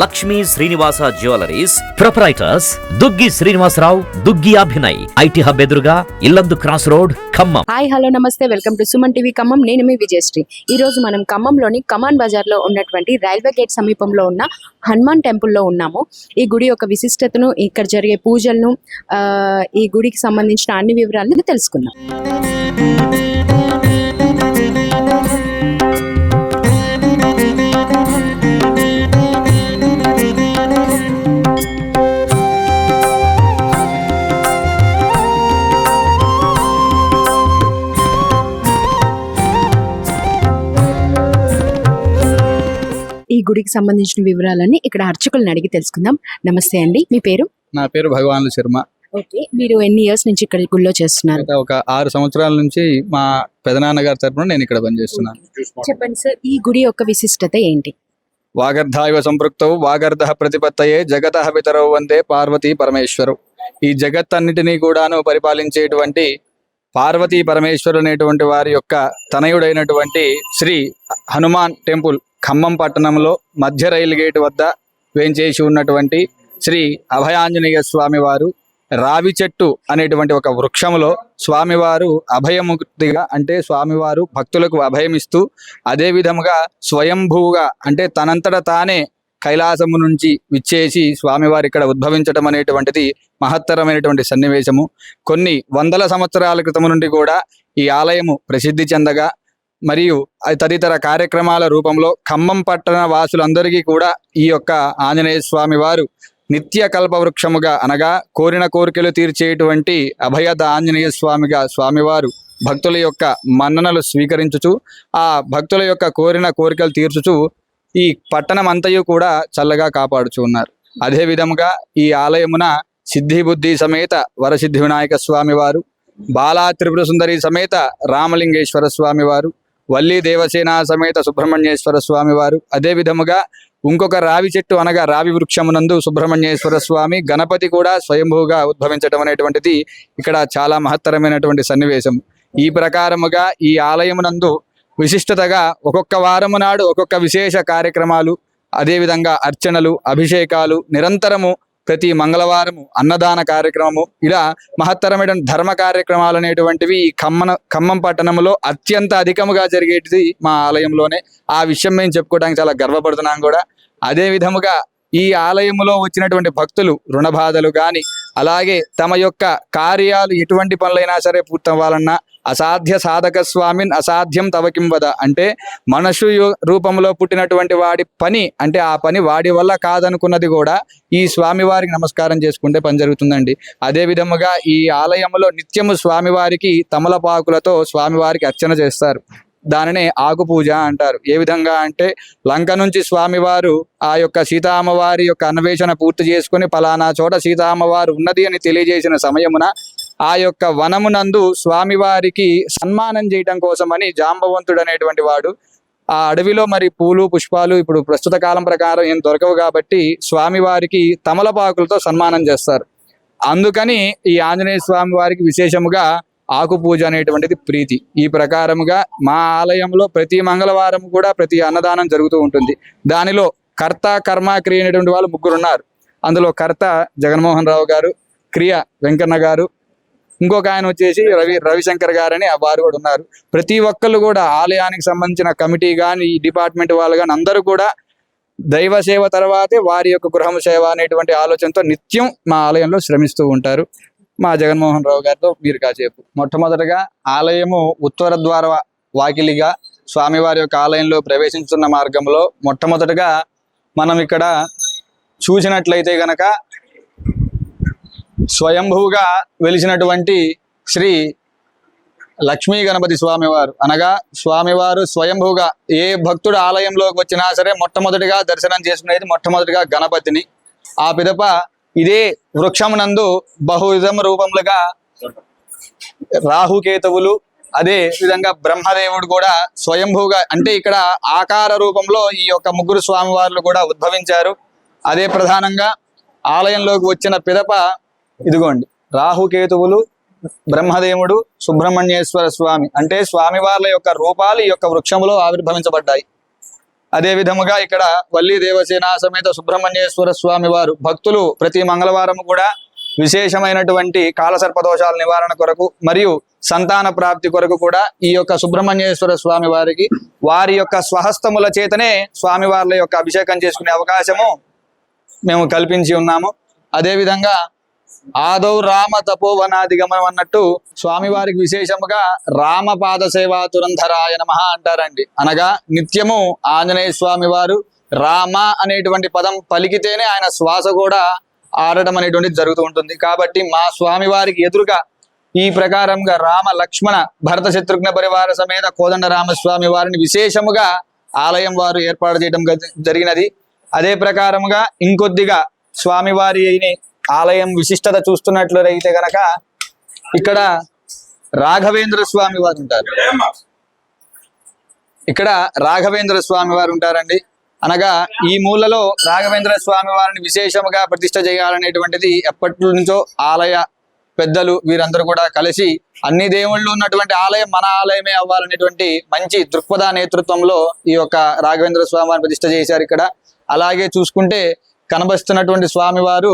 Lakshmi Srinivasa jewelleries proprietors Duggi Srinivasarao, Duggi Abhinay, IT hub ఎదురుగా Yellandu cross road, Khammam. Hi hello నమస్తే, welcome to Suman TV Khammam. నేను మీ విజయశ్రీ. ఈ రోజు మనం ఖమ్మంలోని కమాన్ బజార్ లో ఉన్నటువంటి రైల్వే గేట్ సమీపంలో ఉన్న హనుమాన్ టెంపుల్ లో ఉన్నాము. ఈ గుడి యొక్క విశిష్టతను, ఇక్కడ జరిగే పూజలను, ఈ గుడికి సంబంధించిన అన్ని వివరాలను తెలుసుకుందాం. ఈ గుడికి సంబంధించిన వివరాలన్నీ ఇక్కడ అర్చకులను అడిగి తెలుసుకుందాం. నమస్తే అండి, మీ పేరు? నా పేరు భగవాన్ శర్మ. ఓకే, మీరు ఎన్ని ఇయర్స్ నుంచి ఇక్కడ గుడిలో చేస్తున్నారు? ఒక 6 సంవత్సరాల నుంచి మా పెదనాన్నగారి తరపున నేను ఇక్కడ పనిచేస్తున్నాను. చెప్పండి సార్, ఈ గుడి యొక్క విశిష్టత ఏంటి? వాగర్ధాయవ సంపృక్తౌ వాగర్ధ ప్రతిపత్తయే జగతః పితరౌ వందే పార్వతీ పరమేశ్వరు. ఈ జగత్తన్నిటినీ కూడాను పరిపాలించేటువంటి పార్వతీ పరమేశ్వరు అనేటువంటి వారి యొక్క తనయుడైనటువంటి శ్రీ హనుమాన్ టెంపుల్ ఖమ్మం పట్టణంలో మధ్య రైలు గేట్ వద్ద వేంచేసి ఉన్నటువంటి శ్రీ అభయాంజనేయ స్వామి వారు రావి చెట్టు అనేటువంటి ఒక వృక్షములో స్వామివారు అభయముక్తిగా, అంటే స్వామివారు భక్తులకు అభయమిస్తూ, అదే విధముగా స్వయంభూగా అంటే తనంతట తానే కైలాసము నుంచి విచ్చేసి స్వామివారు ఇక్కడ ఉద్భవించడం అనేటువంటిది మహత్తరమైనటువంటి సన్నివేశము. కొన్ని వందల సంవత్సరాల క్రితం నుండి కూడా ఈ ఆలయము ప్రసిద్ధి చెందగా, మరియు తదితర కార్యక్రమాల రూపంలో ఖమ్మం పట్టణ వాసులందరికీ కూడా ఈ యొక్క ఆంజనేయ స్వామి వారు నిత్య కల్పవృక్షముగా, అనగా కోరిన కోరికలు తీర్చేటువంటి అభయద ఆంజనేయ స్వామిగా స్వామివారు భక్తుల యొక్క మన్ననలు స్వీకరించుచు, ఆ భక్తుల యొక్క కోరిన కోరికలు తీర్చుచు ఈ పట్టణం అంతయు కూడా చల్లగా కాపాడుచు ఉన్నారు. అదే విధముగా ఈ ఆలయమున సిద్ధి బుద్ధి సమేత వరసిద్ధి వినాయక స్వామి వారు, బాలా త్రిపుర సుందరి సమేత రామలింగేశ్వర స్వామి వారు, వల్లి దేవసేన సమేత సుబ్రహ్మణ్యేశ్వర స్వామి వారు, అదే విధముగా ఇంకొక రావి చెట్టు అనగా రావి వృక్షమునందు సుబ్రహ్మణ్యేశ్వర స్వామి, గణపతి కూడా స్వయంభూగా ఉద్భవించడం అనేటువంటిది ఇక్కడ చాలా మహత్తరమైనటువంటి సన్నివేశం. ఈ ప్రకారముగా ఈ ఆలయమునందు విశిష్టతగా ఒక్కొక్క వారము నాడు ఒక్కొక్క విశేష కార్యక్రమాలు, అదేవిధంగా అర్చనలు, అభిషేకాలు నిరంతరము, ప్రతి మంగళవారము అన్నదాన కార్యక్రమము, ఇలా మహత్తరమైన ధర్మ కార్యక్రమాలు అనేటువంటివి ఈ ఖమ్మం పట్టణంలో అత్యంత అధికముగా జరిగేటిది మా ఆలయంలోనే. ఆ విషయం మేము చెప్పుకోవడానికి చాలా గర్వపడుతున్నాం కూడా. అదే విధముగా ఈ ఆలయములో వచ్చినటువంటి భక్తులు రుణ బాధలు కానీ, అలాగే తమ యొక్క కార్యాలు ఎటువంటి పనులైనా సరే పూర్తవ్వాలన్నా, అసాధ్య సాధక స్వామిన్ అసాధ్యం తవకిం వద, అంటే మనుషు రూపంలో పుట్టినటువంటి వాడి పని, అంటే ఆ పని వాడి వల్ల కాదనుకున్నది కూడా ఈ స్వామివారికి నమస్కారం చేసుకుంటే పని జరుగుతుందండి. అదే విధముగా ఈ ఆలయంలో నిత్యము స్వామివారికి తమలపాకులతో స్వామివారికి అర్చన చేస్తారు. దానినే ఆకు పూజ అంటారు. ఏ విధంగా అంటే లంక నుంచి స్వామివారు ఆ యొక్క సీతామ్మవారి యొక్క అన్వేషణ పూర్తి చేసుకుని పలానా చోట సీతామ్మవారు ఉన్నది అని తెలియజేసిన సమయమున ఆ యొక్క వనమునందు స్వామివారికి సన్మానం చేయటం కోసమని జాంబవంతుడు అనేటువంటి వాడు ఆ అడవిలో మరి పూలు పుష్పాలు ఇప్పుడు ప్రస్తుత కాలం ప్రకారం ఏం దొరకవు కాబట్టి స్వామివారికి తమలపాకులతో సన్మానం చేస్తారు. అందుకని ఈ ఆంజనేయ స్వామి వారికి విశేషముగా ఆకు పూజ అనేటువంటిది ప్రీతి. ఈ ప్రకారముగా మా ఆలయంలో ప్రతి మంగళవారం కూడా ప్రతి అన్నదానం జరుగుతూ ఉంటుంది. దానిలో కర్త కర్మ క్రియ అనేటువంటి వాళ్ళు 3 ఉన్నారు. అందులో కర్త జగన్మోహన్ రావు గారు, క్రియ వెంకన్న గారు, ఇంకొక ఆయన వచ్చేసి రవిశంకర్ గారు అని వారు కూడా ఉన్నారు. ప్రతి ఒక్కళ్ళు కూడా ఆలయానికి సంబంధించిన కమిటీ కానీ, ఈ డిపార్ట్మెంట్ వాళ్ళు కానీ అందరూ కూడా దైవ సేవ తర్వాతే వారి యొక్క గృహము సేవ అనేటువంటి ఆలోచనతో నిత్యం మా ఆలయంలో శ్రమిస్తూ ఉంటారు. మా జగన్మోహన్ రావు గారితో మీరు కాసేపు. మొట్టమొదటగా ఆలయము ఉత్తర ద్వార వాకిలిగా స్వామివారి యొక్క ఆలయంలో ప్రవేశించుతున్న మార్గంలో మొట్టమొదటగా మనం ఇక్కడ చూసినట్లయితే గనక స్వయంభూగా వెలిసినటువంటి శ్రీ లక్ష్మీ గణపతి స్వామివారు, అనగా స్వామివారు స్వయంభూగా ఏ భక్తుడు ఆలయంలోకి వచ్చినా సరే మొట్టమొదటిగా దర్శనం చేసుకునేది మొట్టమొదటిగా గణపతిని. ఆ పిదప ఇదే వృక్షమునందు బహువిధమ రూపములుగా రాహుకేతువులు, అదే విధంగా బ్రహ్మదేవుడు కూడా స్వయంభూగా, అంటే ఇక్కడ ఆకార రూపంలో ఈ యొక్క 3 స్వామివార్లు కూడా ఉద్భవించారు. అదే ప్రధానంగా ఆలయంలోకి వచ్చిన పిదప ఇదిగోండి రాహుకేతువులు, బ్రహ్మదేవుడు, సుబ్రహ్మణ్యేశ్వర స్వామి, అంటే స్వామివార్ల యొక్క రూపాలు ఈ యొక్క వృక్షములో ఆవిర్భవించబడ్డాయి. అదే విధముగా ఇక్కడ వల్లి దేవసేన సమేత సుబ్రహ్మణ్యేశ్వర స్వామి వారు భక్తులు ప్రతి మంగళవారం కూడా విశేషమైనటువంటి కాలసర్పదోషాల నివారణ కొరకు మరియు సంతాన ప్రాప్తి కొరకు కూడా ఈ యొక్క సుబ్రహ్మణ్యేశ్వర స్వామి వారికి వారి యొక్క స్వహస్తముల చేతనే స్వామివార్ల యొక్క అభిషేకం చేసుకునే అవకాశము మేము కల్పించి ఉన్నాము. అదేవిధంగా ఆదౌ రామ తపోవనాదిగమనం అన్నట్టు స్వామివారికి విశేషముగా రామపాద సేవా తురంధరాయ నమః అంటారండి. అనగా నిత్యము ఆంజనేయ స్వామి వారు రామ అనేటువంటి పదం పలికితేనే ఆయన శ్వాస కూడా ఆడటం అనేటువంటిది జరుగుతూ ఉంటుంది. కాబట్టి మా స్వామి వారికి ఎదురుగా ఈ ప్రకారంగా రామ లక్ష్మణ భరత శత్రుఘ్న పరివార సమేత కోదండ రామస్వామి వారిని విశేషముగా ఆలయం వారు ఏర్పాటు చేయడం జరిగినది. అదే ప్రకారముగా ఇంకొద్దిగా స్వామివారిని ఆలయం విశిష్టత చూస్తున్నట్లయితే గనక ఇక్కడ రాఘవేంద్ర స్వామి వారు ఉంటారు. ఇక్కడ రాఘవేంద్ర స్వామి వారు ఉంటారండి. అనగా ఈ మూలలో రాఘవేంద్ర స్వామి వారిని విశేషముగా ప్రతిష్ఠ చేయాలనేటువంటిది ఎప్పటి నుంచో ఆలయ పెద్దలు వీరందరూ కూడా కలిసి అన్ని దేవుళ్ళు ఉన్నటువంటి ఆలయం మన ఆలయమే అవ్వాలనేటువంటి మంచి దృక్పథ నేతృత్వంలో ఈ యొక్క రాఘవేంద్ర స్వామి వారిని ప్రతిష్ఠ చేశారు ఇక్కడ. అలాగే చూసుకుంటే కనబస్తున్నటువంటి స్వామివారు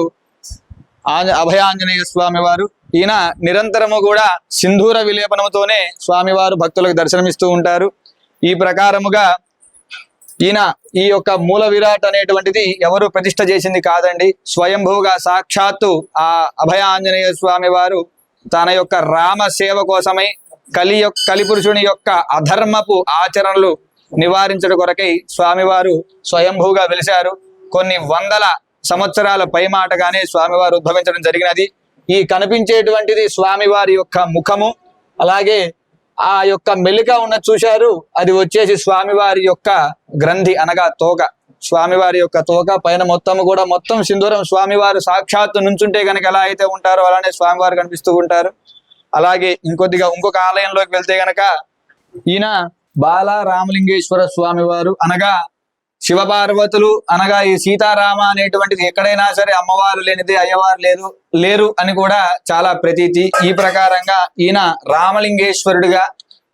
అభయాంజనేయ స్వామి వారు. ఈయన నిరంతరము కూడా సింధూర విలేపనముతోనే స్వామివారు భక్తులకు దర్శనమిస్తూ ఉంటారు. ఈ ప్రకారముగా ఈయన ఈ యొక్క మూల విరాట్ అనేటువంటిది ఎవరు ప్రతిష్ఠ చేసింది కాదండి. స్వయంభూగా సాక్షాత్తు ఆ అభయ ఆంజనేయ స్వామి వారు తన యొక్క రామ సేవ కోసమై కలిపురుషుని యొక్క అధర్మపు ఆచరణలు నివారించడం కొరకై స్వామివారు స్వయంభూగా వెలిశారు. కొన్ని వందల సంవత్సరాల పైమాటగానే స్వామివారు ఉద్భవించడం జరిగినది. ఈ కనిపించేటువంటిది స్వామివారి యొక్క ముఖము. అలాగే ఆ యొక్క మెలిక ఉన్న చూశారు, అది వచ్చేసి స్వామివారి యొక్క గ్రంథి అనగా తోక. స్వామివారి యొక్క తోక పైన మొత్తం సింధూరం. స్వామివారు సాక్షాత్తు నుంచుంటే కనుక ఎలా అయితే ఉంటారో అలానే స్వామివారు కనిపిస్తూ ఉంటారు. అలాగే ఇంకొక ఆలయంలోకి వెళ్తే గనక ఈయన బాల రామలింగేశ్వర స్వామివారు అనగా శివపార్వతులు అనగా ఈ సీతారామ అనేటువంటిది ఎక్కడైనా సరే అమ్మవారు లేనిది అయ్యవారు లేరు అని కూడా చాలా ప్రతీతి. ఈ ప్రకారంగా ఈయన రామలింగేశ్వరుడిగా,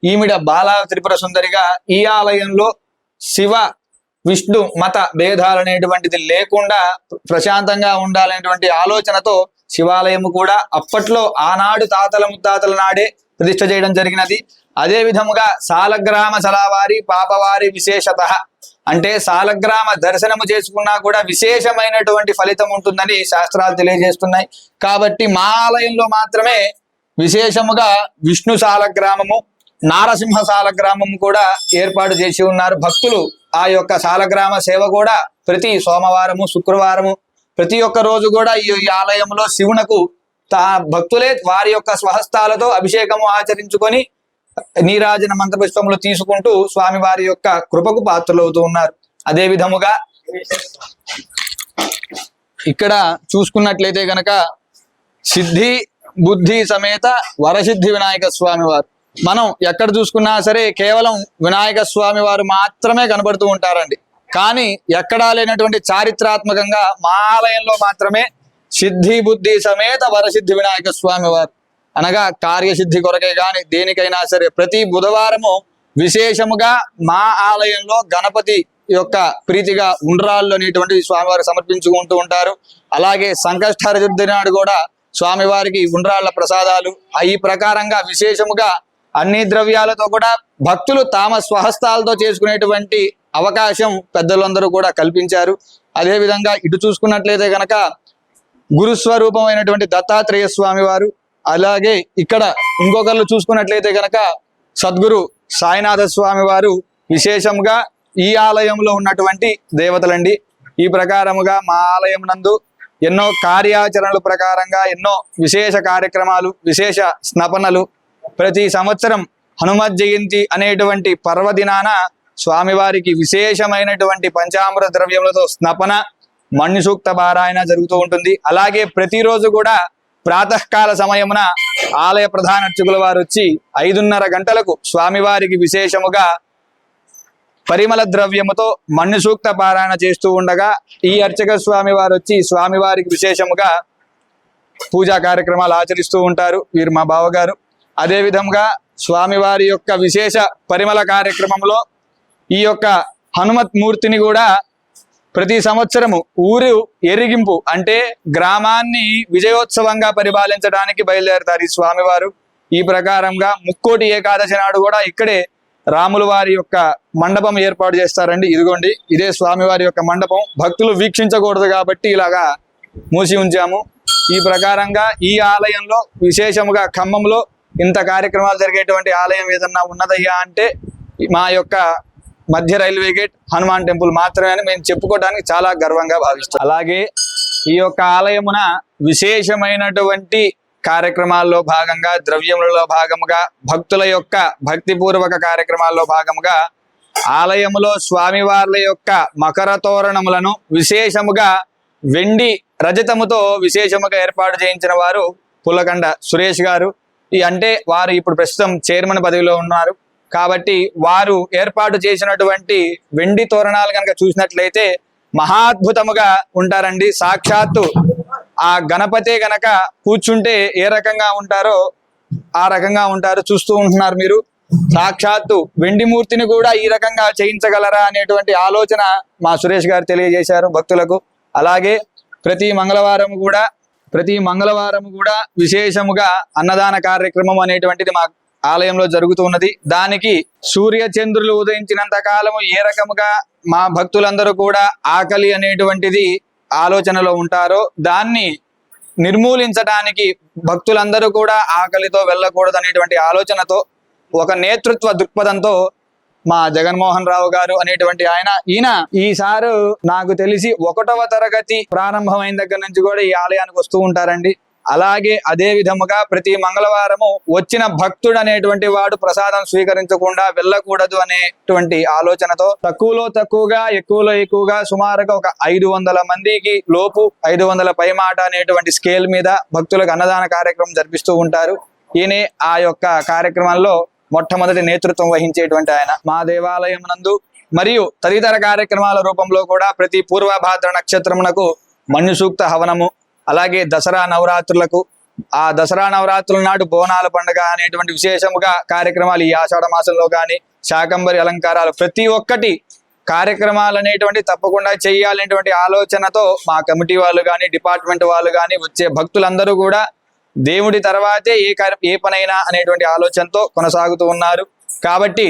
ఈమిడ బాలా త్రిపుర సుందరిగా ఈ ఆలయంలో శివ విష్ణు మత భేదాలు అనేటువంటిది లేకుండా ప్రశాంతంగా ఉండాలనేటువంటి ఆలోచనతో శివాలయము కూడా అప్పట్లో ఆనాడు తాతల ముత్తాతల నాడే ప్రతిష్ఠ చేయడం జరిగినది. అదే విధముగా సాలగ్రామ సలావారి పాపవారి విశేషత అంటే సాలగ్రామ దర్శనము చేసుకున్నా కూడా విశేషమైనటువంటి ఫలితం ఉంటుందని శాస్త్రాలు తెలియజేస్తున్నాయి. కాబట్టి మా ఆలయంలో మాత్రమే విశేషముగా విష్ణు సాలగ్రామము, నారసింహ సాలగ్రామము కూడా ఏర్పాటు చేసి ఉన్నారు. భక్తులు ఆ యొక్క సాలగ్రామ సేవ కూడా ప్రతి సోమవారము శుక్రవారము ప్రతి ఒక్క రోజు కూడా ఈ ఆలయంలో శివునకు భక్తులే వారి యొక్క స్వహస్తాలతో అభిషేకము ఆచరించుకొని నీరాజన మంత్రపుష్పములు తీసుకుంటూ స్వామి వారి యొక్క కృపకు పాత్రలవుతూ ఉన్నారు. అదే విధముగా ఇక్కడ చూసుకున్నట్లయితే గనక సిద్ధి బుద్ధి సమేత వరసిద్ధి వినాయక స్వామి వారు. మనం ఎక్కడ చూసుకున్నా సరే కేవలం వినాయక స్వామి వారు మాత్రమే కనబడుతూ ఉంటారండి. కానీ ఎక్కడా లేనటువంటి చారిత్రాత్మకంగా మా ఆలయంలో మాత్రమే సిద్ధి బుద్ధి సమేత వరసిద్ధి వినాయక స్వామి వారు అనగా కార్యసిద్ధి కొరకే కానీ దేనికైనా సరే ప్రతి బుధవారము విశేషముగా మా ఆలయంలో గణపతి యొక్క ప్రీతిగా ఉండ్రాళ్ళు అనేటువంటి స్వామివారు సమర్పించుకుంటూ ఉంటారు. అలాగే సంకష్టహర చతుర్థి నాడు కూడా స్వామివారికి ఉండ్రాళ్ళ ప్రసాదాలు. ఈ ప్రకారంగా విశేషముగా అన్ని ద్రవ్యాలతో కూడా భక్తులు తమ స్వహస్తాలతో చేసుకునేటువంటి అవకాశం పెద్దలందరూ కూడా కల్పించారు. అదేవిధంగా ఇటు చూసుకున్నట్లయితే కనుక గురుస్వరూపమైనటువంటి దత్తాత్రేయ స్వామి వారు, అలాగే ఇక్కడ ఇంకొకళ్ళు చూసుకున్నట్లయితే కనుక సద్గురు సాయినాథ స్వామి వారు విశేషంగా ఈ ఆలయంలో ఉన్నటువంటి దేవతలండి. ఈ ప్రకారముగా మా ఆలయం నందు ఎన్నో కార్యాచరణల ప్రకారంగా ఎన్నో విశేష కార్యక్రమాలు, విశేష స్నపనలు ప్రతి సంవత్సరం హనుమత్ జయంతి అనేటువంటి పర్వదినాన స్వామివారికి విశేషమైనటువంటి పంచామృత ద్రవ్యములతో స్నపన, మణి సూక్త పారాయణ జరుగుతూ ఉంటుంది. అలాగే ప్రతిరోజు కూడా ప్రాతకాల సమయమున ఆలయ ప్రధాన అర్చకుల వారు వచ్చి 5:30 గంటలకు స్వామివారికి విశేషముగా పరిమళ ద్రవ్యముతో మణి సూక్త పారాయణ చేస్తూ ఉండగా ఈ అర్చక స్వామి వారు వచ్చి స్వామివారికి విశేషముగా పూజా కార్యక్రమాలు ఆచరిస్తూ ఉంటారు. వీరు మా బావగారు. అదే విధంగా స్వామివారి యొక్క విశేష పరిమళ కార్యక్రమంలో ఈ యొక్క హనుమత్ మూర్తిని కూడా ప్రతి సంవత్సరము ఊరు ఎరిగింపు అంటే గ్రామాన్ని విజయోత్సవంగా పరిపాలించడానికి బయలుదేరతారు ఈ స్వామివారు. ఈ ప్రకారంగా ముక్కోటి ఏకాదశి నాడు కూడా ఇక్కడే రాముల వారి యొక్క మండపం ఏర్పాటు చేస్తారండి. ఇదిగోండి, ఇదే స్వామివారి యొక్క మండపం. భక్తులు వీక్షించకూడదు కాబట్టి ఇలాగా మూసి ఉంచాము. ఈ ప్రకారంగా ఈ ఆలయంలో విశేషముగా ఖమ్మంలో ఇంత కార్యక్రమాలు జరిగేటువంటి ఆలయం ఏదన్నా ఉన్నదయ్యా అంటే మా యొక్క మధ్య రైల్వే గేట్ హనుమాన్ టెంపుల్ మాత్రమే అని మేము చెప్పుకోవడానికి చాలా గర్వంగా భావిస్తాం. అలాగే ఈ యొక్క ఆలయమున విశేషమైనటువంటి కార్యక్రమాల్లో భాగంగా, ద్రవ్యములలో భాగముగా, భక్తుల యొక్క భక్తిపూర్వక కార్యక్రమాల్లో భాగముగా ఆలయములో స్వామివార్ల యొక్క మకర తోరణములను విశేషముగా వెండి రజతముతో విశేషముగా ఏర్పాటు చేయించిన వారు పుల్లకండ సురేష్ గారు. అంటే వారు ఇప్పుడు ప్రస్తుతం చైర్మన్ పదవిలో ఉన్నారు కాబట్టి వారు ఏర్పాటు చేసినటువంటి వెండి తోరణాలు కనుక చూసినట్లయితే మహాద్భుతముగా ఉంటారండి. సాక్షాత్తు ఆ గణపతే గనక కూర్చుంటే ఏ రకంగా ఉంటారో ఆ రకంగా ఉంటారు. చూస్తూ ఉంటున్నారు మీరు. సాక్షాత్తు వెండి మూర్తిని కూడా ఈ రకంగా చేయించగలరా అనేటువంటి ఆలోచన మా సురేష్ గారు తెలియజేశారు భక్తులకు. అలాగే ప్రతి మంగళవారం కూడా విశేషముగా అన్నదాన కార్యక్రమం అనేటువంటిది మా ఆలయంలో జరుగుతున్నది. దానికి సూర్య చంద్రులు ఉదయించినంత కాలము ఏ రకముగా మా భక్తులందరూ కూడా ఆకలి అనేటువంటిది ఆలోచనలో ఉంటారో దాన్ని నిర్మూలించడానికి భక్తులందరూ కూడా ఆకలితో వెళ్ళకూడదు అనేటువంటి ఆలోచనతో ఒక నేతృత్వ దృక్పథంతో మా జగన్మోహన్ రావు గారు అనేటువంటి ఈయన ఈసారి నాకు తెలిసి 1వ తరగతి ప్రారంభమైన దగ్గర నుంచి కూడా ఈ ఆలయానికి వస్తూ ఉంటారండి. అలాగే అదే విధముగా ప్రతి మంగళవారము వచ్చిన భక్తుడు అనేటువంటి వాడు ప్రసాదం స్వీకరించకుండా వెళ్ళకూడదు అనేటువంటి ఆలోచనతో తక్కువలో తక్కువగా ఎక్కువలో ఎక్కువగా సుమారుగా ఒక 500 మందికి లోపు 500 పైమాట అనేటువంటి స్కేల్ మీద భక్తులకు అన్నదాన కార్యక్రమం జరిపిస్తూ ఉంటారు. ఈయనే ఆ యొక్క కార్యక్రమంలో మొట్టమొదటి నేతృత్వం వహించేటువంటి ఆయన. మా దేవాలయం నందు మరియు తదితర కార్యక్రమాల రూపంలో కూడా ప్రతి పూర్వభాద్ర నక్షత్రమునకు మన్యు సూక్త హవనము, అలాగే దసరా నవరాత్రులకు ఆ దసరా నవరాత్రుల నాడు బోనాల పండుగ అనేటువంటి విశేషముగా కార్యక్రమాలు ఈ ఆషాఢ మాసంలో కానీ శాకంబరి అలంకారాలు ప్రతి ఒక్కటి కార్యక్రమాలు అనేటువంటి తప్పకుండా చేయాలనేటువంటి ఆలోచనతో మా కమిటీ వాళ్ళు కానీ డిపార్ట్మెంట్ వాళ్ళు కానీ వచ్చే భక్తులందరూ కూడా దేవుడి తర్వాతే ఏ పనైనా అనేటువంటి ఆలోచనతో కొనసాగుతూ ఉన్నారు. కాబట్టి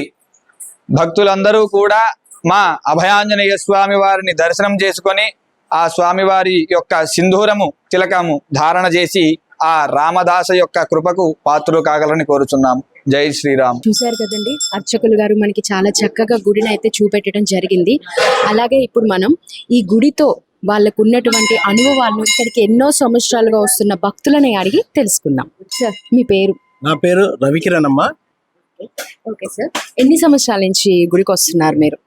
భక్తులందరూ కూడా మా అభయాంజనేయ స్వామి వారిని దర్శనం చేసుకొని ఆ స్వామివారి యొక్క సింధూరము తిలకము ధారణ చేసి ఆ రామదాస యొక్క కృపకు పాత్రలు కాగలని కోరుచున్నాము. జై శ్రీరామ్. చూశారు కదండి, అర్చకులు గారు మనకి చాలా చక్కగా గుడిని అయితే చూపెట్టడం జరిగింది. అలాగే ఇప్పుడు మనం ఈ గుడితో వాళ్ళకు ఉన్నటువంటి అనుభవాలను ఇక్కడికి ఎన్నో సంవత్సరాలుగా వస్తున్న భక్తులని అడిగి తెలుసుకుందాం. సార్, మీ పేరు? నా పేరు రవికిరణ్ అమ్మ. ఓకే సార్, ఎన్ని సంవత్సరాల నుంచి గుడికి వస్తున్నారు మీరు?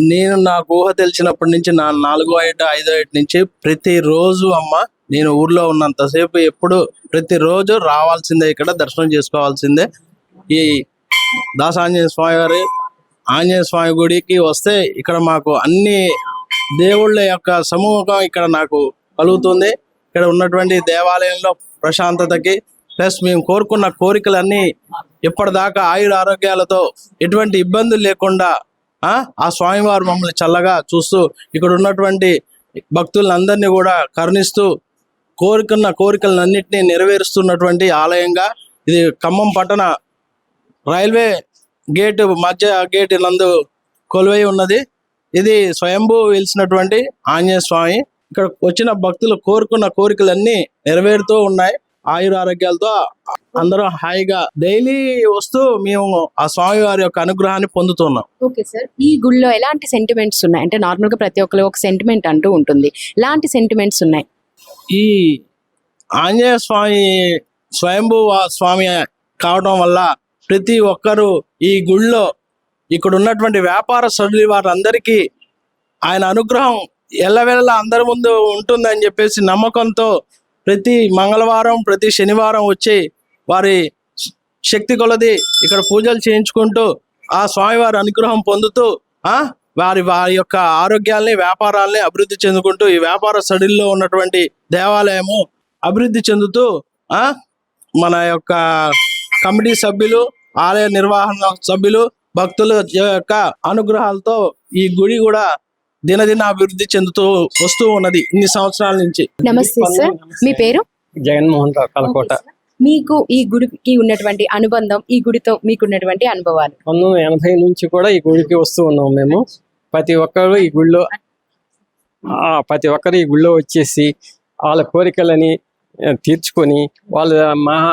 నేను నాకు ఊహ తెలిసినప్పటి నుంచి నా 4వ ఏట 5వ ఏట నుంచి ప్రతిరోజు అమ్మ నేను ఊర్లో ఉన్నంతసేపు ఎప్పుడు ప్రతిరోజు రావాల్సిందే, ఇక్కడ దర్శనం చేసుకోవాల్సిందే. ఈ దాసాంజనేయ స్వామి గారి ఆంజనేయ స్వామి గుడికి వస్తే ఇక్కడ మాకు అన్ని దేవుళ్ళ యొక్క సమూహం ఇక్కడ నాకు కలుగుతుంది. ఇక్కడ ఉన్నటువంటి దేవాలయంలో ప్రశాంతతకి ప్లస్ మేము కోరుకున్న కోరికలన్నీ ఇప్పటిదాకా ఆయుర ఆరోగ్యాలతో ఎటువంటి ఇబ్బందులు లేకుండా ఆ స్వామివారు మమ్మల్ని చల్లగా చూస్తూ ఇక్కడ ఉన్నటువంటి భక్తులందరినీ కూడా కరుణిస్తూ కోరుకున్న కోరికలన్నింటినీ నెరవేరుస్తున్నటువంటి ఆలయంగా ఇది ఖమ్మం పట్టణ రైల్వే గేట్ మధ్య గేట్ నందు కొలువై ఉన్నది. ఇది స్వయంభూ వెలిసినటువంటి ఆంజనేయ స్వామి. ఇక్కడ వచ్చిన భక్తులు కోరుకున్న కోరికలన్నీ నెరవేరుతూ ఉన్నాయి. ఆయుర ఆరోగ్యాలతో అందరూ హాయిగా డైలీ వస్తూ మేము ఆ స్వామి వారి యొక్క అనుగ్రహాన్ని పొందుతున్నాం. ఓకే సార్, ఈ గుడిలో ఎలాంటి సెంటిమెంట్స్ ఉన్నాయి? అంటే నార్మల్ గా ప్రతి ఒక్కరు ఒక సెంటిమెంట్ అంటూ ఉంటుంది, ఎలాంటి సెంటిమెంట్స్ ఉన్నాయి? ఈ ఆంజనేయ స్వామి స్వయంభూ స్వామి కావడం వల్ల ప్రతి ఒక్కరూ ఈ గుడిలో ఇక్కడ ఉన్నటువంటి వ్యాపార సరులు వారందరికీ ఆయన అనుగ్రహం ఎల్లవేళలా అందరి ముందు ఉంటుందని చెప్పేసి నమ్మకంతో ప్రతి మంగళవారం ప్రతి శనివారం వచ్చి వారి శక్తి కొలది ఇక్కడ పూజలు చేయించుకుంటూ ఆ స్వామివారి అనుగ్రహం పొందుతూ వారి యొక్క ఆరోగ్యాల్ని వ్యాపారాల్ని అభివృద్ధి చెందుకుంటూ ఈ వ్యాపార సడిల్లో ఉన్నటువంటి దేవాలయము అభివృద్ధి చెందుతూ మన యొక్క కమిటీ సభ్యులు ఆలయ నిర్వహణ సభ్యులు భక్తుల యొక్క అనుగ్రహాలతో ఈ గుడి కూడా దినదిన అభివృద్ధి చెందుతూ వస్తూ ఉన్నది ఇన్ని సంవత్సరాల నుంచి. నమస్తే సార్, మీ పేరు? జగన్మోహన్ రావు కలకోట. మీకు ఈ గుడికి ఉన్నటువంటి అనుబంధం, ఈ గుడితో మీకున్నటువంటి అనుభవాలు? 1980 నుంచి కూడా ఈ గుడికి వస్తూ ఉన్నాం మేము. ప్రతి ఒక్కరు ఈ గుళ్ళో వచ్చేసి వాళ్ళ కోరికలని తీర్చుకొని వాళ్ళు మహా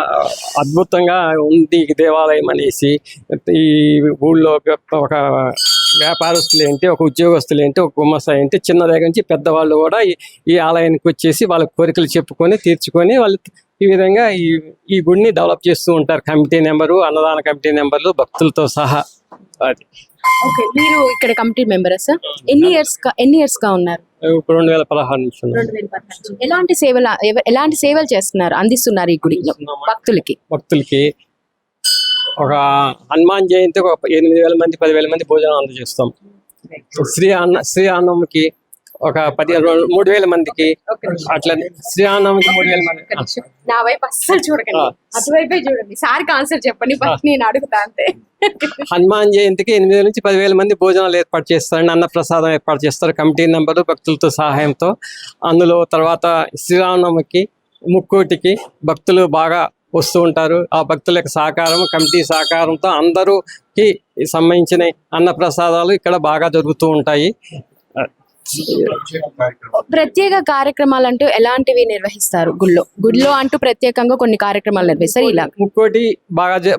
అద్భుతంగా ఉంది ఈ దేవాలయం అనేసి, ఈ ఊళ్ళో ఒక వ్యాపారస్తులు ఏంటి, ఒక ఉద్యోగస్తులు ఏంటి, ఒక గుమ్మస్తా ఏంటి, చిన్న దగ్గర నుంచి పెద్దవాళ్ళు కూడా ఈ ఆలయానికి వచ్చేసి వాళ్ళ కోరికలు చెప్పుకొని తీర్చుకొని వాళ్ళు ఈ విధంగా ఈ గుడిని డెవలప్ చేస్తూ ఉంటారు. కమిటీ నెంబరు, అన్నదాన కమిటీ నెంబర్లు, భక్తులతో సహా. అది ఓకే, మీరు ఇక్కడ కమిటీ మెంబర్ సార్? ఎన్ని ఇయర్స్ గా ఉన్నారు? ఇప్పుడు 2016 నుంచి ఉన్నాం. ఎలాంటి సేవలు చేస్తున్నారు, అందిస్తున్నారు ఈ గుడిలో భక్తులకి? ఒక హనుమాన్ జయంతి ఒక 8,000 మంది 10,000 మంది భోజనం అందజేస్తాం. శ్రీ అన్నంకి ఒక 3,000 మందికి, అట్లా శ్రీ అన్నంకి 3,000 మంది. నా వైపు అస్సలు చూడకండి, అటువైపే చూడండి. సార్కి ఆన్సర్ చెప్పండి, నేను అడుగుతా అంతే. హనుమాన్ జయంతికి 8,000 నుంచి 10,000 మంది భోజనాలు ఏర్పాటు చేస్తారండి. అన్నప్రసాదం ఏర్పాటు చేస్తారు కమిటీ నెంబరు, భక్తులతో సహాయంతో. అందులో తర్వాత శ్రీరామనవమికి, ముక్కోటికి భక్తులు బాగా వస్తూ ఉంటారు. ఆ భక్తుల యొక్క సహకారం, కమిటీ సహకారంతో అందరూకి సంబంధించిన అన్నప్రసాదాలు ఇక్కడ బాగా జరుగుతూ ఉంటాయి. ప్రత్యేక కార్యక్రమాలు అంటూ ఎలాంటివి నిర్వహిస్తారు గుడిలో అంటూ ప్రత్యేకంగా కొన్ని కార్యక్రమాలు నిర్వహిస్తారు? ఇలా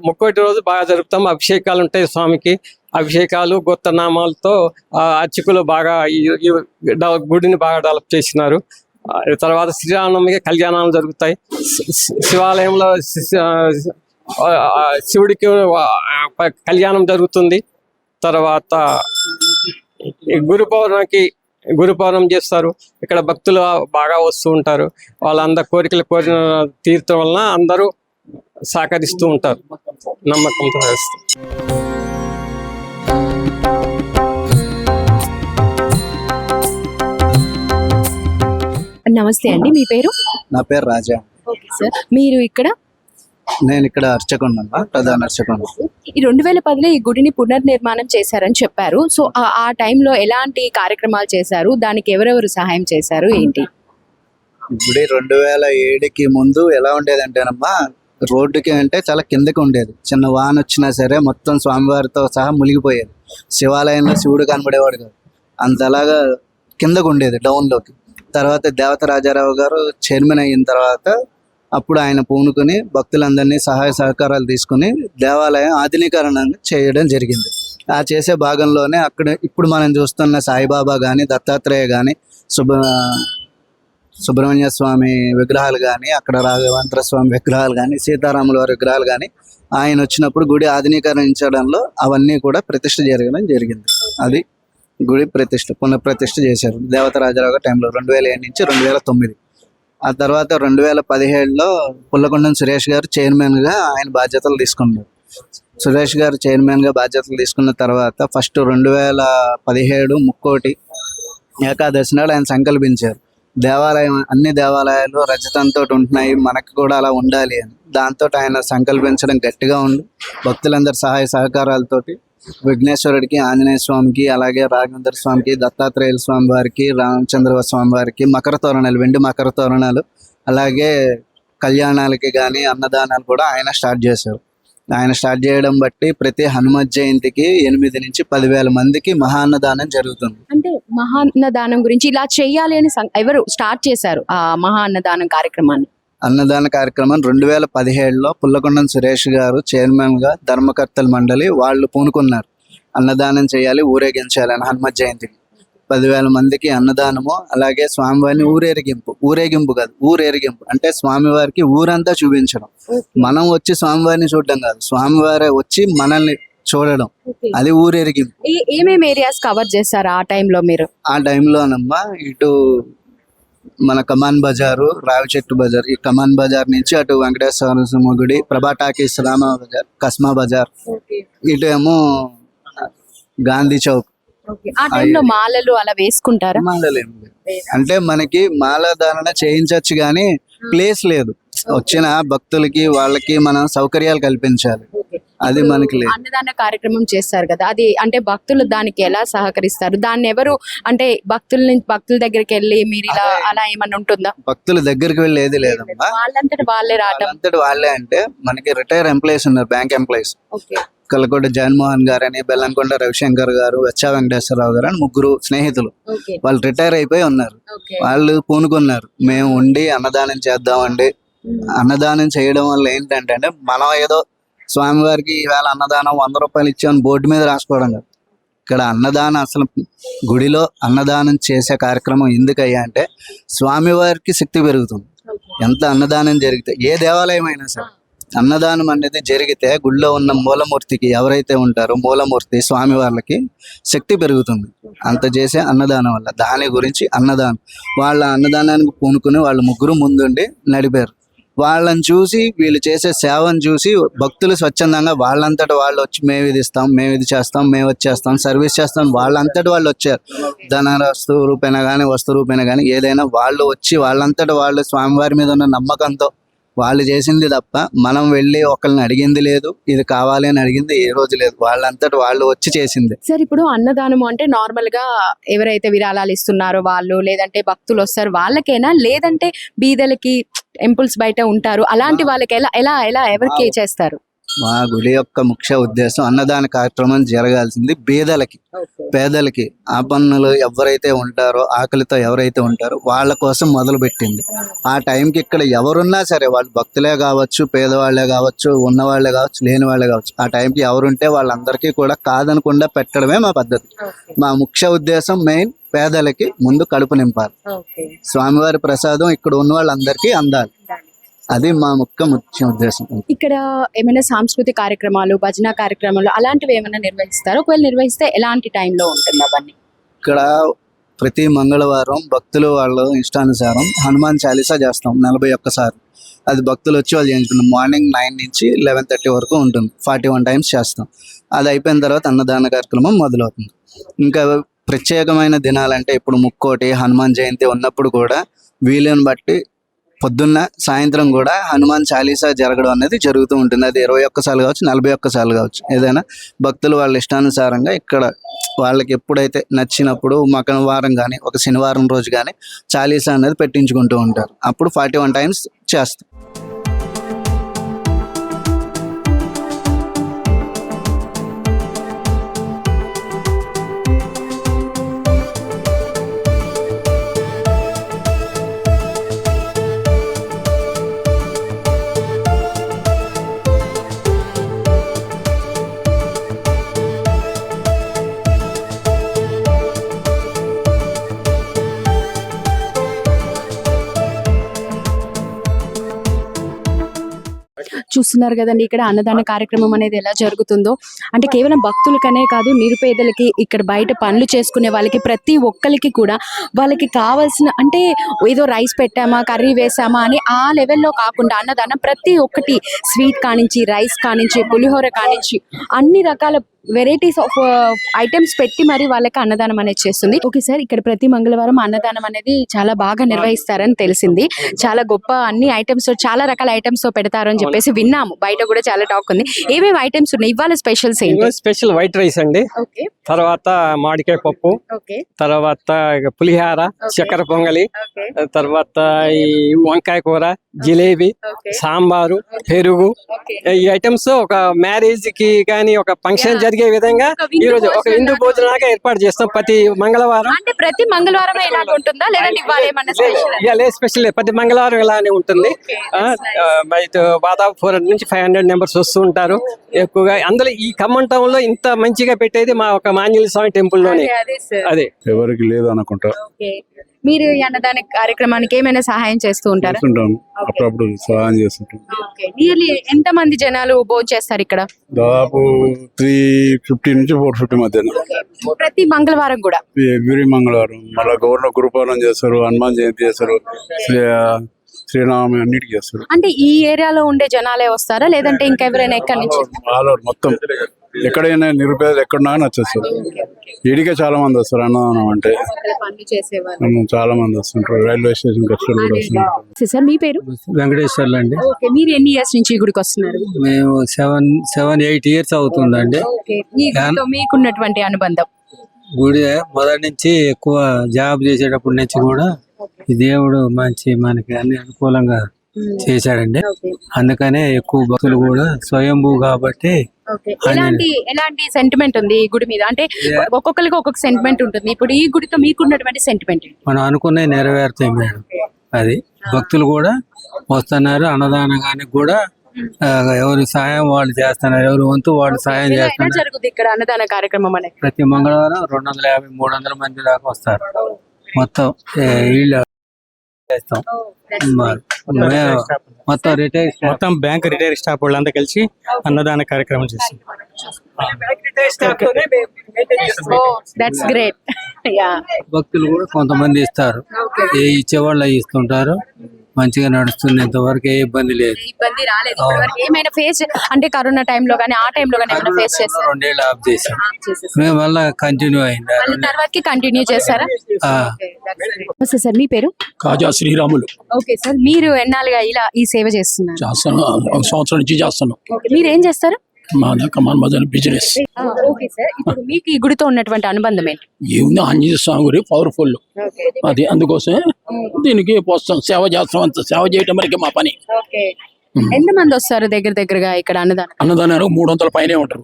ముక్కోటి రోజు బాగా జరుపుతాం. అభిషేకాలు ఉంటాయి స్వామికి. అభిషేకాలు, గోత్రనామాలతో అర్చకులు బాగా ఈ గుడిని బాగా డెవలప్ చేసినారు. తర్వాత శ్రీరామనవమికి కళ్యాణాలు జరుగుతాయి. శివాలయంలో శివుడికి కళ్యాణం జరుగుతుంది. తర్వాత గురు పౌర్ణమి చేస్తారు. ఇక్కడ భక్తులు బాగా వస్తూ ఉంటారు. వాళ్ళందరూ కోరికలు కోరిన తీర్చడం వలన అందరూ సహకరిస్తూ ఉంటారు, నమ్మకంతో చేస్తారు. నమస్తే అండి, మీ పేరు? నా పేరు రాజా. ఓకే సార్, మీరు ఇక్కడ? నేను ఇక్కడ అర్చకున్నా, ప్రధాన అర్చకున్నా. ఈ 2010లో ఈ గుడిని పునర్నిర్మాణం చేశారని చెప్పారు. సో ఆ టైంలో ఎలాంటి కార్యక్రమాలు చేశారు, దానికి ఎవరెవరు సహాయం చేశారు, ఏంటి? గుడి 2007కి ముందు ఎలా ఉండేదంటేనమ్మా, రోడ్డుకి అంటే చాలా కిందకి ఉండేది. చిన్న వాన వచ్చినా సరే మొత్తం స్వామివారితో సహా మునిగిపోయేది. శివాలయంలో శివుడు కనబడేవాడు కాదు, అంతలాగా కిందకు ఉండేది, డౌన్లోకి. తర్వాత దేవత రాజారావు గారు చైర్మన్ అయిన తర్వాత అప్పుడు ఆయన పూనుకొని భక్తులందరినీ సహాయ సహకారాలు తీసుకుని దేవాలయం ఆధునీకరణ చేయడం జరిగింది. ఆ చేసే భాగంలోనే అక్కడ ఇప్పుడు మనం చూస్తున్న సాయిబాబా కానీ, దత్తాత్రేయ కానీ, సుబ్రహ్మణ్య స్వామి విగ్రహాలు కానీ, అక్కడ రాఘవేంద్ర స్వామి విగ్రహాలు కానీ, సీతారాముల వారి విగ్రహాలు కానీ ఆయన వచ్చినప్పుడు గుడి ఆధునీకరించడంలో అవన్నీ కూడా ప్రతిష్ఠ జరగడం జరిగింది. అది గుడి పునఃప్రతిష్ఠ చేశారు దేవత రాజారావు టైంలో 2007 నుంచి 2009. ఆ తర్వాత 2017లో పుల్లకొండం సురేష్ గారు చైర్మన్గా ఆయన బాధ్యతలు తీసుకున్నారు. సురేష్ గారు చైర్మన్గా బాధ్యతలు తీసుకున్న తర్వాత ఫస్ట్ 2017 ముక్కోటి ఏకాదశి నాడు ఆయన సంకల్పించారు, దేవాలయం అన్ని దేవాలయాలు రజతంతో ఉంటున్నాయి, మనకు కూడా అలా ఉండాలి అని. దాంతో ఆయన సంకల్పించడం గట్టిగా ఉండి భక్తులందరి సహాయ సహకారాలతోటి విఘ్నేశ్వరుడికి, ఆంజనేయ స్వామికి, అలాగే రాఘవేంద్ర స్వామికి, దత్తాత్రేయుల స్వామి వారికి, రామచంద్ర స్వామి వారికి మకర తోరణాలు, వెండి మకర తోరణాలు, అలాగే కళ్యాణాలకి కానీ అన్నదానాలు కూడా ఆయన స్టార్ట్ చేశారు. ఆయన స్టార్ట్ చేయడం బట్టి ప్రతి హనుమత్ జయంతికి 8 నుంచి 10,000 మందికి మహాన్నదానం జరుగుతుంది. అంటే మహాన్నదానం గురించి ఇలా చెయ్యాలి అని ఎవరు స్టార్ట్ చేశారు ఆ మహాన్నదానం కార్యక్రమాన్ని? అన్నదాన కార్యక్రమం 2017లో పుల్లకొండం సురేష్ గారు చైర్మన్గా ధర్మకర్తల మండలి వాళ్ళు పూనుకున్నారు. అన్నదానం చేయాలి, ఊరేగించాలని హనుమత్ జయంతికి 10,000 మందికి అన్నదానము, అలాగే స్వామివారిని ఊరేగింపు కాదు, ఊరేగింపు అంటే స్వామివారికి ఊరంతా చూపించడం. మనం వచ్చి స్వామివారిని చూడడం కాదు, స్వామివారే వచ్చి మనల్ని చూడడం, అది ఊరేగింపు. ఏమేమి ఏరియాస్ కవర్ చేశారు ఆ టైంలో మీరు? ఆ టైంలోనమ్మా ఇటు మన కమాన్ బజారు, రావి చెట్టు బజార్, ఈ కమాన్ బజార్ నుంచి అటు వెంకటేశ్వర స్వామి గుడి, ప్రభా టాకీస్, రామ బజార్, కస్మా బజార్, ఇటు ఏమో గాంధీ చౌక్. ఆ టైంలో మాలలు అలా వేసుకుంటారా? మాలలు ఏం లేదు, అంటే మనకి మాల ధారణ చేయించవచ్చు కానీ ప్లేస్ లేదు. వచ్చిన భక్తులకి వాళ్ళకి మనం సౌకర్యాలు కల్పించాలి. అది మనకి లేదు. అన్నదాన కార్యక్రమం చేస్తారు కదా, అది అంటే భక్తులు దానికి ఎలా సహకరిస్తారు? దాన్ని ఎవరు అంటే భక్తుల దగ్గరికి వెళ్ళి మీరు ఇలా అలా ఏమన్నా ఉంటుందా? భక్తుల దగ్గరికి వెళ్ళి ఏది లేదమ్మా, వాళ్ళంతటి వాళ్ళే రావటం. అంతటి వాళ్ళే. అంటే మనకి రిటైర్ ఎంప్లాయీస్ ఉన్నారు, bank employees. Okay. Kalakota Jaganmohan గారు అని, బెల్లంకొండ రవిశంకర్ గారు, వెచ్చా వెంకటేశ్వరరావు గారు అని 3 స్నేహితులు. ఓకే. వాళ్ళు రిటైర్ అయిపోయి ఉన్నారు. ఓకే. వాళ్ళు పూనుకున్నారు, మేము ఉండి అన్నదానం చేద్దామండి. అన్నదానం చేయడం వల్ల ఏంటంటే మనం ఏదో స్వామివారికి ఈవేళ అన్నదానం 100 రూపాయలు ఇచ్చామని బోర్డు మీద రాసుకోవడం కాదు. ఇక్కడ అన్నదానం అసలు గుడిలో అన్నదానం చేసే కార్యక్రమం ఎందుకయ్యా అంటే స్వామివారికి శక్తి పెరుగుతుంది. ఎంత అన్నదానం జరిగితే, ఏ దేవాలయం అయినా సరే అన్నదానం అనేది జరిగితే గుడిలో ఉన్న మూలమూర్తికి ఎవరైతే ఉంటారో మూలమూర్తి స్వామి వాళ్ళకి శక్తి పెరుగుతుంది. అంత చేసే అన్నదానం వల్ల. దాని గురించి అన్నదానం, వాళ్ళ అన్నదానానికి పూనుకుని వాళ్ళు 3 ముందుండి నడిపారు. వాళ్ళని చూసి, వీళ్ళు చేసే సేవను చూసి భక్తులు స్వచ్ఛందంగా వాళ్ళంతటి వాళ్ళు వచ్చి మేము ఇది ఇస్తాం, మేము ఇది చేస్తాం, మేము వచ్చేస్తాం, సర్వీస్ చేస్తాం, వాళ్ళంతటి వాళ్ళు వచ్చారు. ధనవస్తు రూపేణ కానీ వస్తు రూపేణ కానీ ఏదైనా వాళ్ళు వచ్చి వాళ్ళంతటి వాళ్ళు స్వామివారి మీద ఉన్న నమ్మకంతో వాళ్ళు చేసింది తప్ప మనం వెళ్ళి ఒకళ్ళని అడిగింది లేదు, ఇది కావాలి అని అడిగింది ఏ రోజు లేదు. వాళ్ళంతటి వాళ్ళు వచ్చి చేసింది. సార్, ఇప్పుడు అన్నదానం అంటే నార్మల్ గా ఎవరైతే విరాళాలు ఇస్తున్నారో వాళ్ళు, లేదంటే భక్తులు వస్తారు వాళ్ళకేనా, లేదంటే బీదలకి టెంపుల్స్ బయట ఉంటారు అలాంటి వాళ్ళకి ఎలా ఎలా ఎలా ఎవరికి చేస్తారు? మా గుడి యొక్క ముఖ్య ఉద్దేశం అన్నదాన కార్యక్రమం జరగాల్సింది బీదలకి, పేదలకి, ఆపన్నులు ఎవరైతే ఉంటారో, ఆకలితో ఎవరైతే ఉంటారో వాళ్ళ కోసం మొదలు పెట్టింది. ఆ టైంకి ఇక్కడ ఎవరున్నా సరే, వాళ్ళు భక్తులే కావచ్చు, పేదవాళ్లే కావచ్చు, ఉన్నవాళ్లే కావచ్చు, లేని వాళ్ళే కావచ్చు, ఆ టైంకి ఎవరుంటే వాళ్ళందరికీ కూడా కాదనకుండా పెట్టడమే మా పద్ధతి. మా ముఖ్య ఉద్దేశం మెయిన్ పేదలకి ముందు కడుపు నింపాలి, స్వామివారి ప్రసాదం ఇక్కడ ఉన్న వాళ్ళందరికీ అందాలి. అది మా ముఖ్య ఉద్దేశం. ఇక్కడ ఏమైనా సాంస్కృతిక కార్యక్రమాలు, భజన కార్యక్రమాలు అలాంటివి ఏమైనా నిర్వహిస్తారు? ఒకవేళ నిర్వహిస్తే ఎలాంటి టైంలో ఉంటుంది అవన్నీ? ఇక్కడ ప్రతి మంగళవారం భక్తులు వాళ్ళ ఇష్టానుసారం హనుమాన్ చాలీసా చేస్తాం 41 సార్లు. అది భక్తులు వచ్చి వాళ్ళు చేయించుకుంటాం. మార్నింగ్ 9 నుంచి 11:30 వరకు ఉంటుంది. 41 టైమ్స్ చేస్తాం. అది అయిపోయిన తర్వాత అన్నదాన కార్యక్రమం మొదలవుతుంది. ఇంకా ప్రత్యేకమైన దినాలంటే ఇప్పుడు ముక్కోటి, హనుమాన్ జయంతి ఉన్నప్పుడు కూడా వీలుని బట్టి పొద్దున్న సాయంత్రం కూడా హనుమాన్ చాలీసా జరగడం అనేది జరుగుతూ ఉంటుంది. అది 21 సార్లు కావచ్చు, 41 సార్లు కావచ్చు, ఏదైనా భక్తులు వాళ్ళ ఇష్టానుసారంగా ఇక్కడ వాళ్ళకి ఎప్పుడైతే నచ్చినప్పుడు వారం కానీ ఒక శనివారం రోజు కానీ చాలీసా అనేది పెట్టించుకుంటూ ఉంటారు. అప్పుడు 41 టైమ్స్ చేస్తాం. చూస్తున్నారు కదండి ఇక్కడ అన్నదాన కార్యక్రమం అనేది ఎలా జరుగుతుందో. అంటే కేవలం భక్తులకనే కాదు, నిరుపేదలకి, ఇక్కడ బయట పనులు చేసుకునే వాళ్ళకి, ప్రతి ఒక్కరికి కూడా వాళ్ళకి కావాల్సిన, అంటే ఏదో రైస్ పెట్టామా, కర్రీ వేసామా అని ఆ లెవెల్లో కాకుండా అన్నదానం ప్రతి ఒక్కటి, స్వీట్ కానించి, రైస్ కానించి, పులిహోర కానించి, అన్ని రకాల వెరైటీస్ ఆఫ్ ఐటమ్స్ పెట్టి మరి వాళ్ళకి అన్నదానం అనేది చేస్తుంది. ఓకే సార్, ఇక్కడ ప్రతి మంగళవారం అన్నదానం అనేది చాలా బాగా నిర్వహిస్తారని తెలిసింది. చాలా గొప్ప అన్ని ఐటమ్స్, చాలా రకాల ఐటమ్స్ తో పెడతారు అని చెప్పేసి విన్నాము. బయట కూడా చాలా టాక్ ఉంది. ఏమేమి ఐటమ్స్ ఉన్నాయి ఇవాళ? స్పెషల్స్ ఏంటి? స్పెషల్ వైట్ రైస్ అండి, ఓకే, తర్వాత మామిడికాయ పప్పు, ఓకే, తర్వాత పులిహార, చక్కెర పొంగలి, ఓకే, తర్వాత ఈ వంకాయ కూర, జిలేబీ, సాంబారు, పెరుగు, ఓకే. ఈ ఐటమ్స్ ఒక మ్యారేజ్ కి కానీ ఒక ఫంక్షన్ జరిగే విధంగా ఈ రోజు ఒక హిందూ భోజనాగా ఏర్పాటు చేస్తాం ప్రతి మంగళవారం. అంటే ప్రతి మంగళవారం ఇలాగ ఉంటుందా, లేదంటే ఇవాళ ఏమన్నా స్పెషల్? లేదు, స్పెషల్ ప్రతి మంగళవారం ఇలానే ఉంటుంది. దాదాపు 400 నుంచి 500 మెంబర్స్ వస్తూ ఉంటారు ఎక్కువగా. అందులో ఈ ఖమ్మం టౌన్ లో ఇంత మంచిగా పెట్టేది మా ఒక ఆంజనేయ స్వామి టెంపుల్ లోనే. అదే ఎవరికి లేదు అనుకుంటా. మీరు ఈ అన్నదాన కార్యక్రమానికి ఏమైనా సహాయం చేస్తూ ఉంటారా? అప్పుడప్పుడు సహాయం చేస్తుంటాం. నియర్లీ ఎంత మంది జనాలు భోజనం చేస్తారు ఇక్కడ? దాదాపు 350 నుంచి 450 మధ్యన ప్రతి మంగళవారం కూడా? ఎవ్రీ మంగళవారం. మళ్ళీ గవర్నర్ గురుపౌర్ణం చేస్తారు, హనుమాన్ జయంతి చేస్తారు, శ్రీరామ అన్నిటికీ చేస్తారు. అంటే ఈ ఏరియాలో ఉండే జనాలే వస్తారా లేదంటే ఇంకెవరైనా ఎక్కడి నుంచి? ఆల్ ఓవర్ మొత్తం ఎక్కడైనా నిరుపేదలు ఎక్కడున్నా వచ్చేస్తారు. ఈడికే చాలా మంది వస్తారు అన్నదానం అంటే. పనులు చేసేవాళ్ళు చాలా మంది వస్తుంటారు. రైల్వే స్టేషన్ కష్టాలు కూడా వస్తుంటారు. సార్ మీ పేరు? వెంకటేశ్వర్లు అండి. ఓకే, మీరు ఎన్ని ఇయర్స్ నుంచి ఈ గుడికి వస్తున్నారు? మేము 7-8 years అవుతుందండి. ఓకే, ఈ గుడితో మీకున్నటువంటి అనుబంధం? గుడి మొదటి నుంచి ఎక్కువ జాబ్ చేసేటప్పటి నుంచి కూడా ఈ దేవుడు మంచి మనకి అన్ని అనుకూలంగా చేశాడండి. అందుకనే ఎక్కువ భక్తులు కూడా స్వయంభూ కాబట్టి. ఎలాంటి సెంటిమెంట్ ఉంది ఈ గుడి మీద? అంటే ఒక్కొక్కరికి ఒక్కొక్క సెంటిమెంట్ ఉంటుంది. ఇప్పుడు ఈ గుడితో మీకున్నటువంటి సెంటిమెంట్? మనం అనుకున్నవి నెరవేరుతాయి మేడం. అది భక్తులు కూడా వస్తున్నారు. అన్నదానానికి కూడా ఎవరి సాయం వాళ్ళు చేస్తున్నారు. ఎవరి వంతు వాళ్ళు సాయం చేస్తున్నారు. జరుగుతుంది ఇక్కడ అన్నదాన కార్యక్రమం అనేది? ప్రతి మంగళవారం 250-300 మంది దాకా వస్తారు. మొత్తం వీళ్ళు చేస్తాం. మొత్తం బ్యాంక్ రిటైర్ స్టాఫ్ వాళ్ళంతా కలిసి అన్నదాన కార్యక్రమం చేస్తాం. That's great. భక్తులు కూడా కొంతమంది ఇస్తారు. ఏ ఇచ్చేవాళ్ళు ఇస్తుంటారు. మంచిగా నడుస్తుంది. ఇంతవరకు ఏ ఇబ్బంది లేదు. ఇబ్బంది రాలేదు ఇప్పటివరకు? ఏమైనా ఫేస్ అంటే కరోనా టైంలో కానీ ఆ టైంలో కానీ ఏమైనా ఫేస్ చేస్తారా? 2 ఏళ్ళు ఆఫ్ చేసాం. మేము మళ్ళీ కంటిన్యూ అయింది. తర్వాత కంటిన్యూ చేస్తారా? సార్ మీ పేరు? కాజా శ్రీరాములు. ఓకే సార్, మీరు ఎన్నాళ్ళుగా ఇలా ఈ సేవ చేస్తున్నారు? చేస్తాను, 1 సంవత్సరం నుంచి చేస్తాను. మీరు ఏం చేస్తారు? మా కమాన్ మదన్ బిజినెస్. ఓకే సార్, ఇప్పుడు మీకు ఈ గుడితో ఉన్నటువంటి అనుబంధం ఏంటి? ఏముంది, ఆంజనేయ స్వామి గురి పవర్ఫుల్. అది అందుకోసం దీనికి పోస్తాం, సేవ చేస్తాం. అంత సేవ చేయటం వరకే మా పని. ఎంత మంది వస్తారు దగ్గరగా ఇక్కడ అన్నదానం? అన్నదానాలు 300 పైనే ఉంటారు.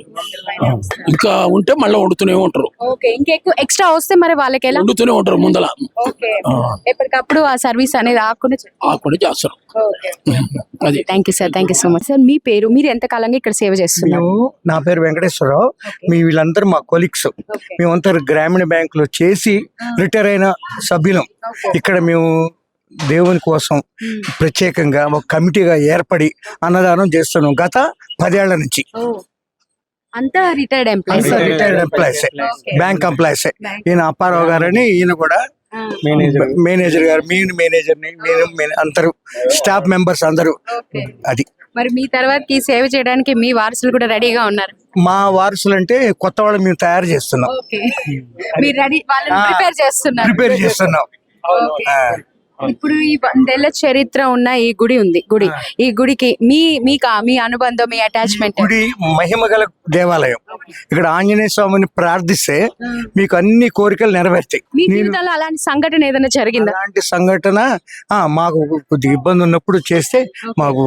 ఇంకా ఉంటే మళ్ళీ వండుతూనే ఉంటారు. ఇంకెక్కువ ఎక్స్ట్రా వస్తే మరి వాళ్ళకి ఎలా? వండుతూనే ఉంటారు ముందల. ఎప్పటికప్పుడు ఆ సర్వీస్ అనేది ఆకుండా చేస్తారు. అది. Thank you sir, thank you so much. Sir మీ పేరు? మీరు ఎంత కాలంగా ఇక్కడ సేవ చేస్తున్నారు? నా పేరు వెంకటేశ్వరరావు. మీ వీళ్ళందరూ మా కొలీగ్స్. మేమంతా గ్రామీణ బ్యాంక్ లో చేసి రిటైర్ అయిన సభ్యులం. ఇక్కడ మేము దేవుని కోసం ప్రత్యేకంగా ఒక కమిటీగా ఏర్పడి అన్నదానం చేస్తున్నాం గత 10 ఏళ్ల నుంచి. అంతా retired employees? Retired employees, bank employees. ఈయన అప్పారావు గారని, ఈయన కూడా మేనేజర్ గారు, మేనేజర్ని, అందరూ స్టాఫ్ మెంబర్స్ అందరూ. అది మరి మీ తర్వాత ఈ సేవ చేయడానికి మీ వారసులు కూడా రెడీగా ఉన్నారు? మా వారసులు అంటే కొత్త వాళ్ళు మేము తయారు చేస్తున్నాం. మీరు రెడీ, వాళ్ళని ప్రిపేర్ చేస్తున్నాం. ఇప్పుడు ఈ 100 ఏళ్ల చరిత్ర ఉన్న ఈ గుడి ఉంది. ఈ గుడికి మీ అనుబంధం, మీ అటాచ్మెంట్? గుడి మహిమ గల దేవాలయం. ఇక్కడ ఆంజనేయ స్వామిని ప్రార్థిస్తే మీకు అన్ని కోరికలు నెరవేర్తాయి. మీ జీవితంలో అలాంటి సంఘటన ఏదైనా జరిగిందా? అలాంటి సంఘటన మాకు కొద్దిగా ఇబ్బంది ఉన్నప్పుడు చేస్తే మాకు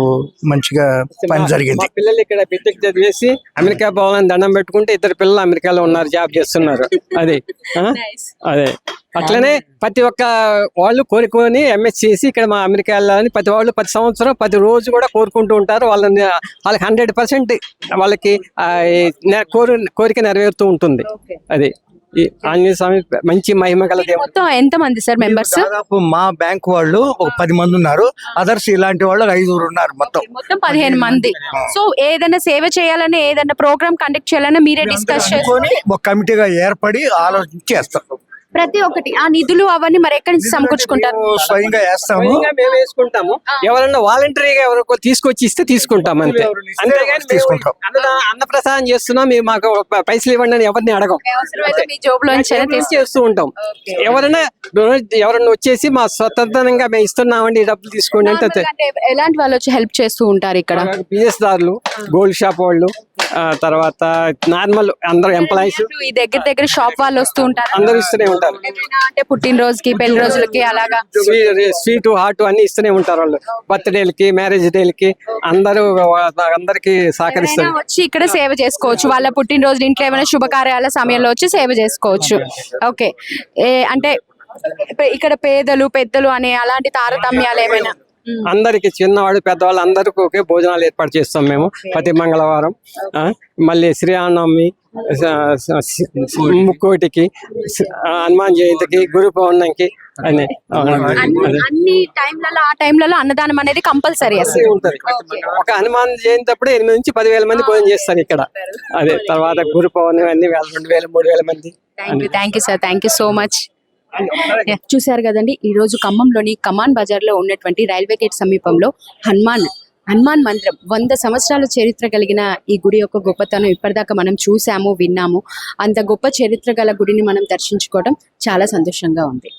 మంచిగా పని జరిగింది. పిల్లలు ఇక్కడ బిటెక్ చదివేసి అమెరికా పోవాలని దండం పెట్టుకుంటే 2 పిల్లలు అమెరికాలో ఉన్నారు, జాబ్ చేస్తున్నారు. అదే అట్లనే ప్రతి ఒక్క వాళ్ళు కోరుకొని ఎంఎస్ చేసి ఇక్కడ మా అమెరికా వెళ్ళాలని ప్రతి వాళ్ళు ప్రతి సంవత్సరం ప్రతి రోజు కూడా కోరుకుంటూ ఉంటారు. వాళ్ళకి 100% వాళ్ళకి కోరిక నెరవేరుతూ ఉంటుంది. అది ఈ ఆంజనేయ స్వామి మంచి మహిమ గల దేవుడు. మొత్తం ఎంత మంది సార్ మెంబర్స్? దాదాపు మా బ్యాంక్ వాళ్ళు ఒక 10 మంది ఉన్నారు. అదర్స్ ఇలాంటి వాళ్ళు 5 ఉన్నారు. మొత్తం 15 మంది. సో ఏదైనా సేవ చేయాలని, ఏదైనా ప్రోగ్రామ్ కండక్ట్ చేయాలని మీరే డిస్కస్ చేసుకొని ఒక కమిటీగా ఏర్పడి ఆలోచించి చేస్తాం. ప్రతి ఒక్కటి ఆ నిధులు అవన్నీ మరి ఎక్కడి నుంచి సమకూర్చుకుంటారు? స్వయంగా వేస్తాము, మేము వేసుకుంటాము. ఎవరన్నా వాలంటరీగా ఎవరికో తీసుకొచ్చి ఇస్తే తీసుకుంటాం అంతే. అంతేగాని తీసుకుంటాం. అన్నప్రసాదం చేస్తున్నాం, మేము మాకు పైసలు ఇవ్వండి అని ఎవరిని అడగం. మీ జోబులో చేస్తూ ఉంటాం. ఎవరైనా వచ్చేసి మా స్వతంత్రంగా మేము ఇస్తున్నామండి, డబ్బులు తీసుకోండి అంటే. ఎలాంటి వాళ్ళు వచ్చి హెల్ప్ చేస్తూ ఉంటారు ఇక్కడ? బిజినెస్ దారులు, గోల్డ్ షాప్ వాళ్ళు, తర్వాత నార్మల్ అందరు ఎంప్లాయీస్, ఈ దగ్గర షాప్ వాళ్ళు వస్తూ ఉంటారు. అందరూ ఇస్తూనే ఉంటారు. అంటే పుట్టినరోజుకి, పెళ్లి రోజులకి అలాగా స్వీట్ హాట్ అన్ని ఇస్తూనే ఉంటారు. వాళ్ళు బర్త్డేలకి, మ్యారేజ్ డేలకి అందరికి సహకరిస్తారు. వచ్చి ఇక్కడ సేవ చేసుకోవచ్చు. వాళ్ళ పుట్టినరోజు, ఇంట్లో ఏమైనా శుభకార్యాల సమయంలో వచ్చి సేవ చేసుకోవచ్చు. ఓకే, అంటే ఇక్కడ పేదలు పెద్దలు అనే అలాంటి తారతమ్యాలు ఏమైనా? అందరికి చిన్నవాడు పెద్దవాళ్ళు అందరికి ఒకే భోజనాలు ఏర్పాటు చేస్తాం మేము ప్రతి మంగళవారం. మళ్ళీ శ్రీరామనవమి, ముక్కోటికి, హనుమాన్ జయంతికి, గురు పౌర్ణమికి అని అన్ని టైంలలో ఆ టైంలలో అన్నదానం అనేది కంపల్సరీ ఉంటది. ఒక హనుమాన్ జయంతి అప్పుడు 8 నుంచి 10,000 మంది భోజనం చేస్తారు ఇక్కడ. అదే తర్వాత గురు పౌర్ణమి అన్ని 1,000, 2,000, 3,000 మంది. Thank you sir, thank you so much. చూశారు కదండి, ఈ రోజు ఖమ్మంలోని కమాన్ బజార్ లో ఉన్నటువంటి రైల్వే గేట్ సమీపంలో హనుమాన్ మందిరం 100 సంవత్సరాల చరిత్ర కలిగిన ఈ గుడి యొక్క గొప్పతనం ఇప్పటిదాకా మనం చూసాము, విన్నాము. అంత గొప్ప చరిత్ర గల గుడిని మనం దర్శించుకోవడం చాలా సంతోషంగా ఉంది.